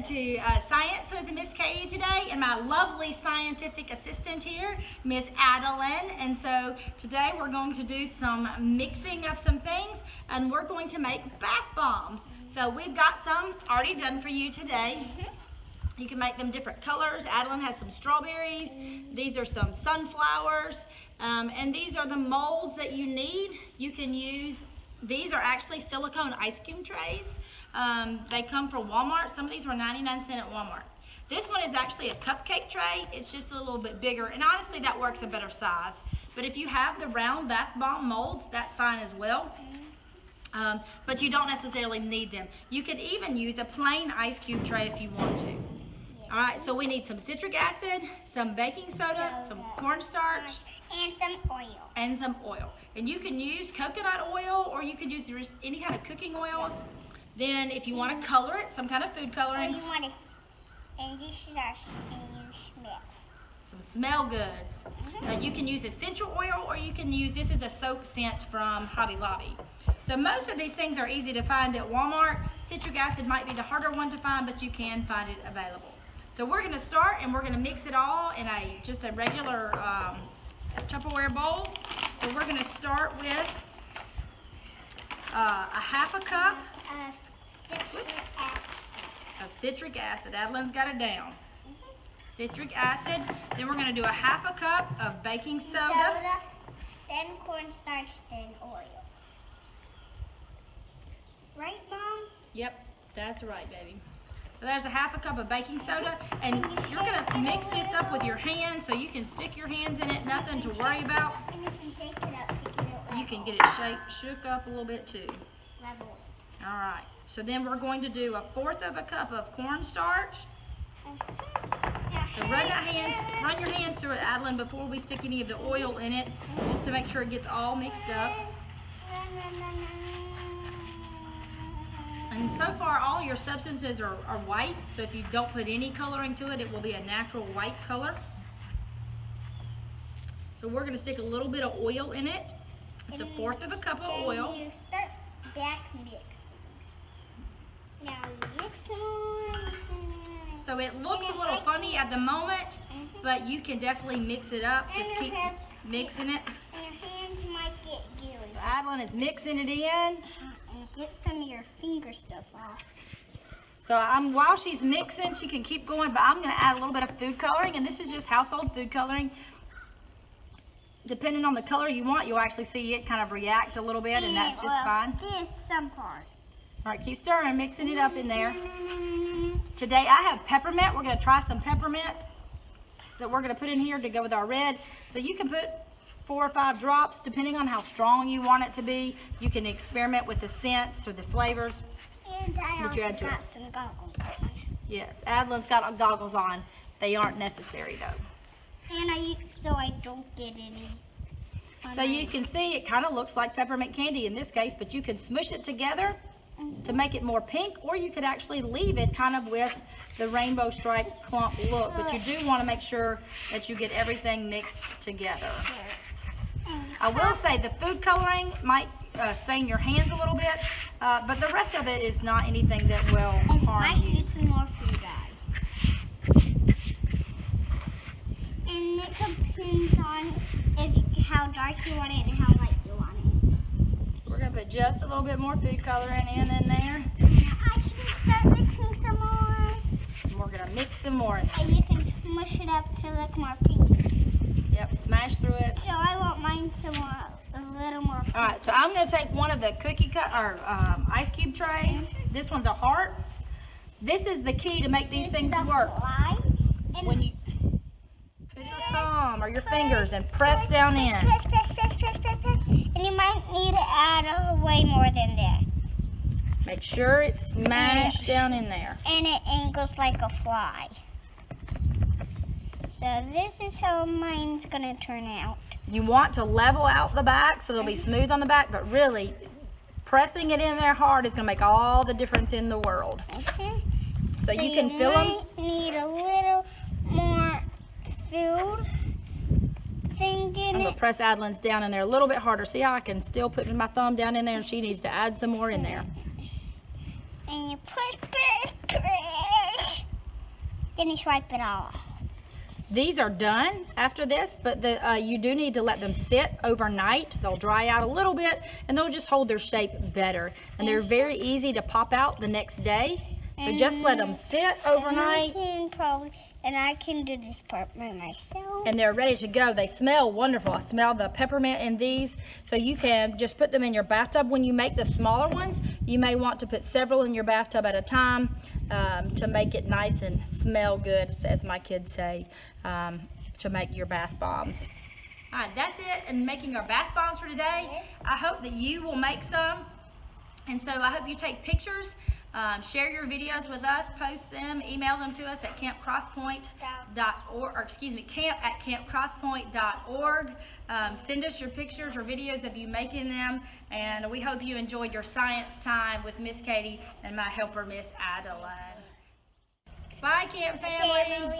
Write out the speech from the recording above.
to Science with Miss Katie today, and my lovely scientific assistant here, Miss Adeline. And so today we're going to do some mixing of some things, and we're going to make bath bombs. So we've got some already done for you today. You can make them different colors. Adeline has some strawberries. These are some sunflowers, and these are the molds that you need. You can use, these are actually silicone ice cube trays. They come from Walmart. Some of these were 99 cents at Walmart. This one is actually a cupcake tray. It's just a little bit bigger, and honestly that works a better size. But if you have the round bath bomb molds, that's fine as well. But you don't necessarily need them. You could even use a plain ice cube tray if you want to. Alright, so we need some citric acid, some baking soda, some cornstarch, and some oil. And some oil. And you can use coconut oil, or you can use any kind of cooking oils. Then if you want to color it, some kind of food coloring. Or you want to, and you should use smell. Some smell goods. You can use essential oil, or you can use, this is a soap scent from Hobby Lobby. So most of these things are easy to find at Walmart. Citric acid might be the harder one to find, but you can find it available. So we're going to start, and we're going to mix it all in just a regular Tupperware bowl. So we're going to start with a half a cup of citric acid. Adeline's got it down. Citric acid. Then we're going to do a half a cup of baking soda. Then cornstarch, then oil. Right, Mom? Yep, that's right, baby. So there's a half a cup of baking soda, and you're going to mix this up with your hands, so you can stick your hands in it, nothing to worry about. And you can shake it up to get it level. You can get it shook up a little bit too. Level. All right, so then we're going to do 1/4 of a cup of cornstarch. So run your hands through it, Adeline, before we stick any of the oil in it, just to make sure it gets all mixed up. And so far, all your substances are white, so if you don't put any coloring to it, it will be a natural white color. So we're going to stick a little bit of oil in it. It's 1/4 of a cup of oil. You start back mix. Now mix some more. So it looks a little funny at the moment, but you can definitely mix it up. Just keep mixing it. And your hands might get gooey. So Adeline is mixing it in. And get some of your finger stuff off. So while she's mixing, she can keep going, but I'm going to add a little bit of food coloring, and this is just household food coloring. Depending on the color you want, you'll actually see it kind of react a little bit, and that's just fine. This some part. All right, keep stirring, mixing it up in there. Today I have peppermint. We're going to try some peppermint that we're going to put in here to go with our red. So you can put 4 or 5 drops, depending on how strong you want it to be. You can experiment with the scents or the flavors And I that you add also to got it. some goggles on. Yes, Adeline's got goggles on. They aren't necessary though. And so I don't get any. So you can see it kind of looks like peppermint candy in this case, but you can smush it together to make it more pink, or you could actually leave it kind of with the rainbow stripe clump look. But you do want to make sure that you get everything mixed together. I will say the food coloring might stain your hands a little bit, but the rest of it is not anything that will harm might you. need some more food dye. And it depends on how dark you want it and how light you want it. We're going to put just a little bit more food coloring in there. Now I can start mixing some more. And we're going to mix some more in there. And you can smush it up to look more pink. Yep, smash through it. So I want mine some more, a little more pink. All right, so I'm going to take one of the ice cube trays. This one's a heart. This is the key to make these things work. When you put your thumb or your fingers and press down in. Press. And you might need to add way more than that. Make sure it's smashed down in there. And it angles like a fly. So this is how mine's gonna turn out. You want to level out the back so they'll be smooth on the back, but really pressing it in there hard is gonna make all the difference in the world. So you can fill them. Need a little more food thing in I'm gonna it. press Adeline's down in there a little bit harder. See how I can still put my thumb down in there, and she needs to add some more in there. And you push. finish wipe it all off. These are done after this, but you do need to let them sit overnight. They'll dry out a little bit and they'll just hold their shape better. And they're very easy to pop out the next day. So just let them sit overnight. And I can do this part by myself. And they're ready to go. They smell wonderful. I smell the peppermint in these. So you can just put them in your bathtub. When you make the smaller ones, you may want to put several in your bathtub at a time to make it nice and smell good, as my kids say, to make your bath bombs. All right, that's it in making our bath bombs for today. I hope that you will make some. And so I hope you take pictures. Share your videos with us, post them, email them to us at camp@campcrosspoint.org. Send us your pictures or videos of you making them, and we hope you enjoyed your science time with Miss Katie and my helper, Miss Adeline. Bye, Camp family.